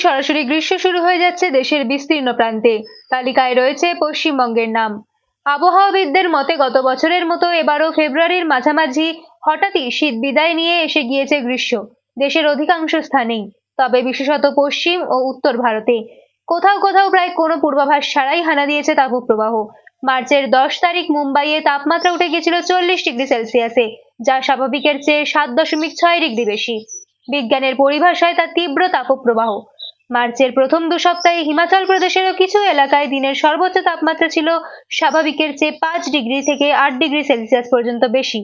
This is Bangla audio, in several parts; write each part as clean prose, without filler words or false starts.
সরাসরি গ্রীষ্ম শুরু হয়ে যাচ্ছে দেশের বিস্তীর্ণ প্রান্তে। তালিকায় রয়েছে পশ্চিমবঙ্গের নাম। আবহাওয়াবিদদের মতে গত বছরের মতো এবারও ফেব্রুয়ারির মাঝামাঝি হঠাৎই শীত বিদায় নিয়ে এসে গিয়েছে গ্রীষ্ম দেশের অধিকাংশ স্থানেই, তবে বিশেষত পশ্চিম ও উত্তর ভারতে কোথাও কোথাও প্রায় কোনো পূর্বাভাস ছাড়াই হানা দিয়েছে তাপপ্রবাহ। মার্চের 10 তারিখ মুম্বাইয়ে তাপমাত্রা উঠে গিয়েছিল 40 ডিগ্রি সেলসিয়াসে, যা স্বাভাবিকের চেয়ে 7.6 ডিগ্রি বেশি। বিজ্ঞানের পরিভাষায় তা তীব্র তাপপ্রবাহ। মার্চের প্রথম 2 সপ্তাহে হিমাচল প্রদেশেরও কিছু এলাকায় দিনের সর্বোচ্চ তাপমাত্রা ছিল স্বাভাবিকের চেয়ে 5 ডিগ্রি থেকে 8 ডিগ্রি সেলসিয়াস পর্যন্ত বেশি।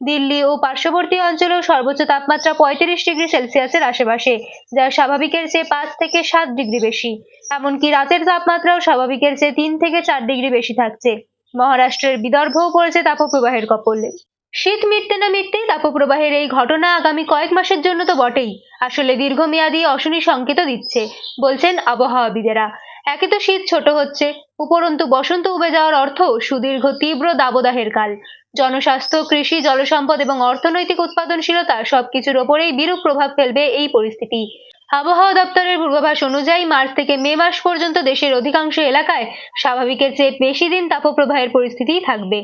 দিল্লি ও পার্শ্ববর্তী অঞ্চলেও সর্বোচ্চ তাপমাত্রা 35 ডিগ্রি সেলসিয়াসের আশেপাশে, যা স্বাভাবিকের চেয়ে 5 থেকে 7 ডিগ্রি বেশি। এমনকি রাতের তাপমাত্রাও স্বাভাবিকের চেয়ে 3 থেকে 4 ডিগ্রি বেশি থাকছে। মহারাষ্ট্রের বিদর্ভও পড়েছে তাপপ্রবাহের কবলে। শীত মিটতে না মিটতেই তাপপ্রবাহের এই ঘটনা আগামী কয়েক মাসের জন্য তো বটেই, আসলে দীর্ঘমেয়াদী অশনি সংকেত দিচ্ছে, বলছেন আবহাওয়াবিদেরা। একে তো শীত ছোট হচ্ছে, উপরন্তু বসন্ত উবে যাওয়ার অর্থ সুদীর্ঘ তীব্র দাবদাহের কাল। জনস্বাস্থ্য, কৃষি, জলসম্পদ এবং অর্থনৈতিক উৎপাদনশীলতা সবকিছুর ওপরেই বিরূপ প্রভাব ফেলবে এই পরিস্থিতি। আবহাওয়া দপ্তরের পূর্বাভাস অনুযায়ী মার্চ থেকে মে মাস পর্যন্ত দেশের অধিকাংশ এলাকায় স্বাভাবিকের চেয়ে বেশি দিন তাপপ্রবাহের পরিস্থিতিই থাকবে।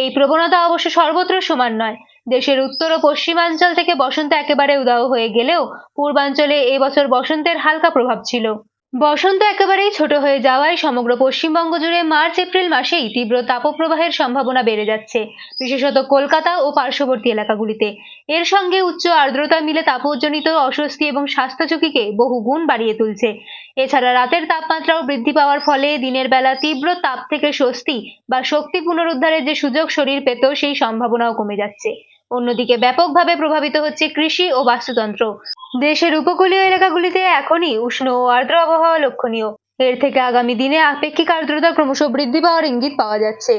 এই প্রবণতা অবশ্য সর্বত্র সমান নয়। দেশের উত্তর ও পশ্চিমাঞ্চল থেকে বসন্ত একেবারে উধাও হয়ে গেলেও পূর্বাঞ্চলে এবছর বসন্তের হালকা প্রভাব ছিল। বসন্ত একেবারেই ছোট হয়ে যাওয়ায় সমগ্র পশ্চিমবঙ্গ জুড়ে মার্চ এপ্রিল মাসেই তীব্র তাপপ্রবাহের সম্ভাবনা বেড়ে যাচ্ছে, বিশেষত কলকাতা ও পার্শ্ববর্তী এলাকাগুলিতে। এর সঙ্গে উচ্চ আর্দ্রতা মিলে তাপজনিত অস্বস্তি এবং স্বাস্থ্য ঝুঁকিকে বহু গুণ বাড়িয়ে তুলছে। এছাড়া রাতের তাপমাত্রাও বৃদ্ধি পাওয়ার ফলে দিনের বেলা তীব্র তাপ থেকে স্বস্তি বা শক্তি পুনরুদ্ধারের যে সুযোগ শরীর পেত, সেই সম্ভাবনাও কমে যাচ্ছে। অন্যদিকে ব্যাপকভাবে প্রভাবিত হচ্ছে কৃষি ও বাস্তুতন্ত্র। দেশের উপকূলীয় এলাকাগুলিতে এখনই উষ্ণ ও আর্দ্র আবহাওয়া লক্ষণীয়। এর থেকে আগামী দিনে আপেক্ষিক আর্দ্রতা ক্রমশ বৃদ্ধি পাওয়ার ইঙ্গিত পাওয়া যাচ্ছে।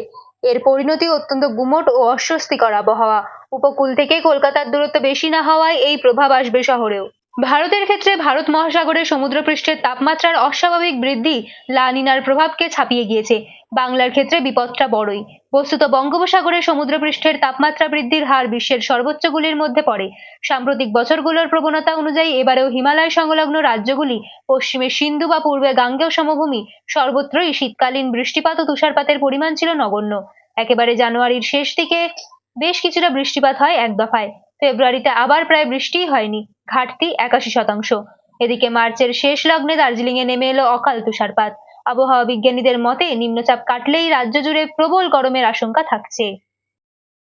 এর পরিণতি অত্যন্ত গুমোট ও অস্বস্তিকর আবহাওয়া। উপকূল থেকে কলকাতার দূরত্ব বেশি না হওয়ায় এই প্রভাব আসবে শহরেও। ভারতের ক্ষেত্রে ভারত মহাসাগরের সমুদ্রপৃষ্ঠের তাপমাত্রার অস্বাভাবিক বৃদ্ধি লা নিনার প্রভাবকে ছাপিয়ে গিয়েছে। বাংলার ক্ষেত্রে বিপদটা বড়ই। বস্তুত বঙ্গোপসাগরের সমুদ্রপৃষ্ঠের তাপমাত্রা বৃদ্ধির হার বিশ্বের সর্বোচ্চগুলির মধ্যে পড়ে। সাম্প্রতিক বছরগুলোর প্রবণতা অনুযায়ী এবারেও হিমালয় সংলগ্ন রাজ্যগুলি, পশ্চিমে সিন্ধু বা পূর্বে গাঙ্গেয় সমভূমি, সর্বত্রই শীতকালীন বৃষ্টিপাত ও তুষারপাতের পরিমাণ ছিল নগণ্য। একেবারে জানুয়ারির শেষ দিকে বেশ কিছুটা বৃষ্টিপাত হয় এক দফায়। ফেব্রুয়ারিতে আবার প্রায় বৃষ্টিই হয়নি, ঘাটতি 81%। এদিকে মার্চের শেষ লগ্নে দার্জিলিংয়ে নেমে এলো অকাল তুষারপাত। আবহাওয়া বিজ্ঞানীদের মতে নিম্নচাপ কাটলেই রাজ্য জুড়ে প্রবল গরমের আশঙ্কা থাকছে।